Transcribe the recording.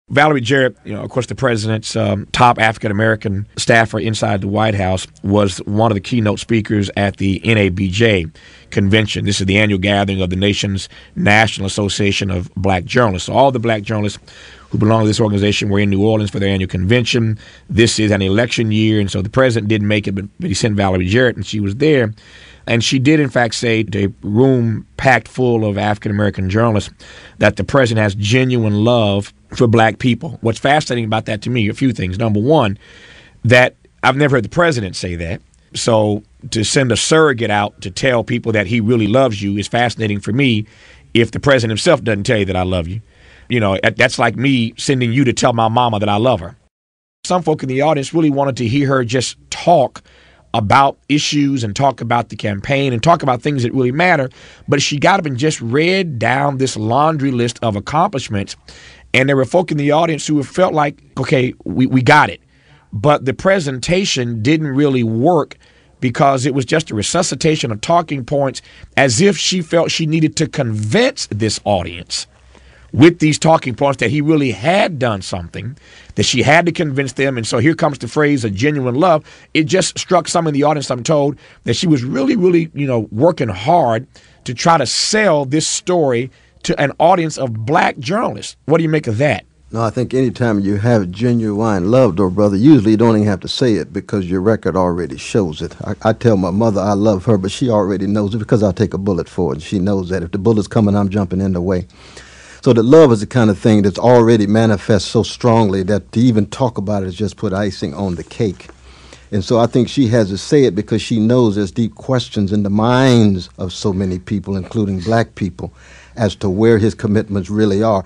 Valerie Jarrett, of course, the president's top African-American staffer inside the White House, was one of the keynote speakers at the NABJ convention. This is the annual gathering of the nation's National Association of Black Journalists. So all the black journalists who belong to this organization were in New Orleans for their annual convention. This is an election year, and so the president didn't make it, but he sent Valerie Jarrett, and she was there. And she did, in fact, say to a room packed full of African-American journalists that the president has genuine love for black people. What's fascinating about that to me, a few things. Number one, that I've never heard the president say that. So to send a surrogate out to tell people that he really loves you is fascinating for me if the president himself doesn't tell you that I love you. That's like me sending you to tell my mama that I love her. Some folk in the audience really wanted to hear her just talk about issues and talk about the campaign and talk about things that really matter. But she got up and just read down this laundry list of accomplishments. And there were folk in the audience who felt like, okay, we got it. But the presentation didn't really work because it was just a resuscitation of talking points, as if she felt she needed to convince this audience with these talking points that he really had done something, that she had to convince them. And so here comes the phrase of genuine love. It just struck some in the audience, I'm told, that she was really, really, working hard to try to sell this story to an audience of black journalists. What do you make of that? No, I think anytime you have genuine love, though, brother, usually you don't even have to say it because your record already shows it. I tell my mother I love her, but she already knows it because I'll take a bullet for it. And she knows that if the bullet's coming, I'm jumping in the way. So that love is the kind of thing that's already manifest so strongly that to even talk about it is just put icing on the cake. And so I think she has to say it because she knows there's deep questions in the minds of so many people, including black people, as to where his commitments really are.